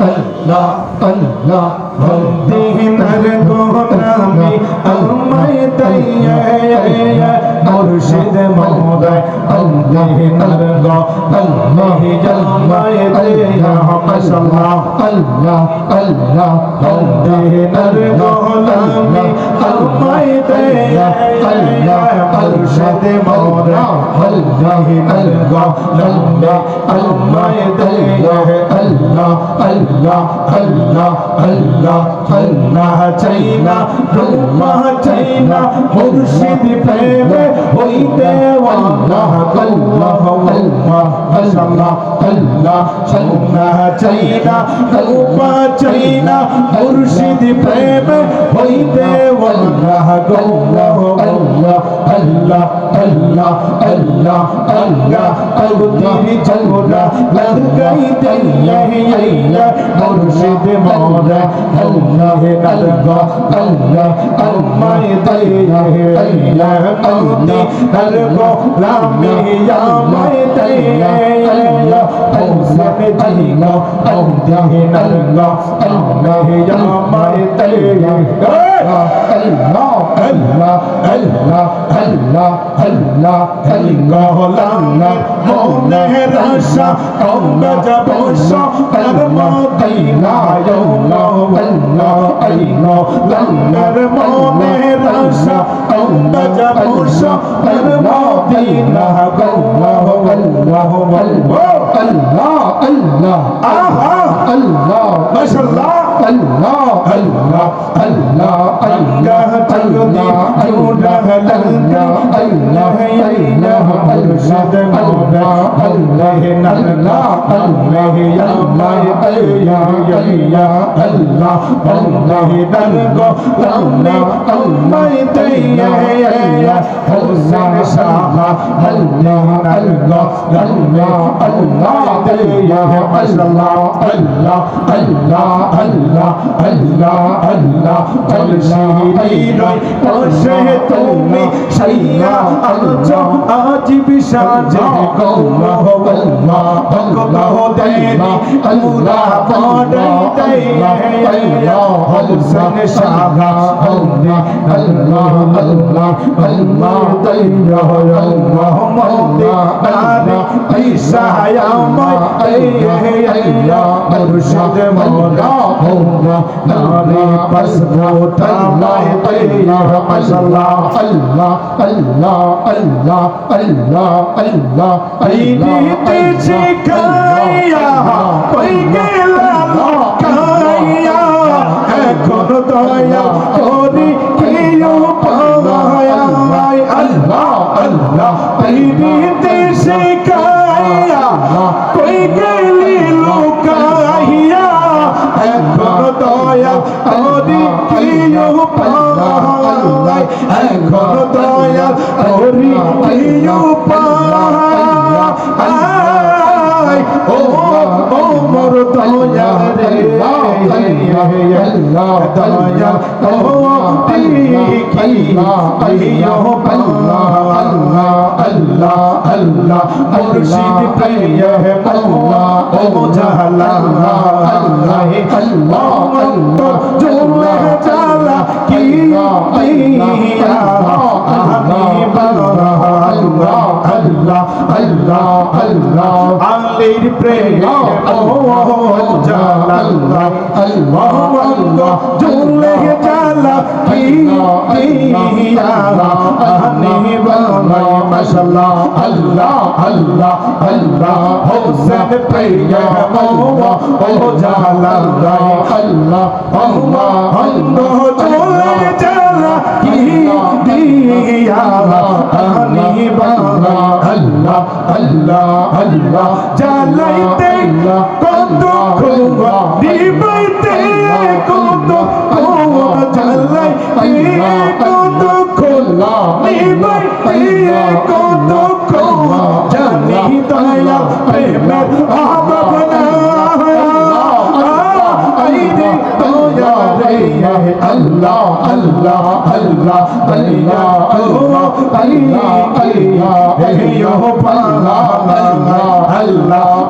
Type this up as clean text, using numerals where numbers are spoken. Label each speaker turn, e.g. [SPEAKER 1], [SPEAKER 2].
[SPEAKER 1] আল্লাহ আল্লাহ মদিনার গোলামি আমায় দইয়া মুর্শিদ মওলায় মদিনার গোলামি আমায় দইয়া মাশাআল্লাহ আল্লাহ আল্লাহ মদিনার গোলামি আমায় দইয়া আল্লাহ মুর্শিদ মওলায় মদিনার গোলামি আমায় দইয়া আল্লাহ আল্লাহ আল্লাহ আল্লাহ আল্লাহ চাইনা রূপা চাইনা মুর্শিদ প্রেমে হইতে আল্লাহ আল্লাহ আল্লাহ মাশাআল্লাহ আল্লাহ আল্লাহ চাইনা রূপা চাইনা মুর্শিদ প্রেমে হইতে আল্লাহ আল্লাহ আল্লাহ আল্লাহ আল্লাহ আল্লাহ আল্লাহ আল্লাহ চৌরা লাগাইতে ইয়া মুর্শিদ মওলা আল্লাহ নালগা আল্লাহ আমায় দইয়া ইয়া আল্লাহ নালগা লামি আমায় দইয়া ইয়া মুর্শিদ জিগা আল্লাহ নালগা আল্লাহ আমায় দইয়া আল্লাহ আল্লাহ আল্লাহ আল্লাহ আল্লাহ আল্লাহ লাল্লাহ মনে রাশা আমরা যাব তার মদিনা আল্লাহ আল্লাহ আল্লাহ লাল্লার মনে রাশা আমরা যাব তার মদিনা আল্লাহ আল্লাহ আল্লাহ আল্লাহ আহা আল্লাহ মাশাআল্লাহ আল্লাহ আল্লাহ আল্লাহ আল্লাহ আল্লাহ আল্লাহ লঙ্কা আল্লাহ আল্লাহ মুর্শিদ মওলা আল্লাহ নাল্লাহ আল্লাহ আল্লাহ আল্লাহ ইয়া আল্লাহ আল্লাহ নালগো লামে আল্লাহ তাইয়া ইয়া হুসেন শাহ আল্লাহ নালগো লামে আল্লাহ তাইয়া আল্লাহ আল্লাহ আল্লাহ আল্লাহ আল্লাহ আল্লাহ মুর্শিদিন পাশে তুমি সাইয়া আছো আজ বিসাজে গৌরা আল্লাহ আল্লাহ দেনি পুরা পড়াইতে ইয়া হুসেন শাহ আল্লাহ আল্লাহ আল্লাহ আল্লাহ তাইয়া আল্লাহ মদিনারে ঈসা আমায় ইয়া মুর্শিদ মওলা নারে পাসপোর্ট আমায় দইয়া মাশাআল্লাহ আল্লাহ আল্লাহ আল্লাহ আল্লাহ আল্লাহ আইনিতে শিখাইয়া কই গেলা কাইয়া এখন দয়া করি কেউ পাওয়া আল্লাহ আল্লাহ আইনিতে শিখাইয়া কই গেলি লুকাইয়া এখন দয়া করি কেউ পাওয়া এখন দয়া করি কেউ পাওয়া ও ও মোর দয়া রে আল্লাহ দয়া ও দেখিয়া আইয়ো আল্লাহ আল্লাহ আল্লাহ আল্লাহ মুর্শিদ প্রিয় আল্লাহ ও জালাল্লাহ আল্লাহ আল্লাহ আল্লাহ জুলে জালা কি দিয়া আমি বালা আল্লাহ আল্লাহ আল্লাহ আল্লাহ আলীর প্রেম ও জালাল্লাহ আল্লাহ আল্লাহ জুলে জালা কি দিয়া আমি বালা মাশাআল্লাহ আল্লাহ আল্লাহ আল্লাহ হোসেন প্রিয় ও জালাল্লাহ আল্লাহ আল্লাহ আল্লাহ জুলে জালা কি দিয়া আমি বালা আল্লাহ আল্লাহ আল্লাহ জালাইতে কত খুয়া নিবাইতে কত খুয়া জালাইতে কত খুয়া নিবাইতে কত খুয়া জানি দয়া প্রেমের অভাব না আইরে দয়া রে আল্লাহ আল্লাহ আল্লাহ দয়া আল্লাহ আল্লাহ আল্লাহ পালা আল্লাহ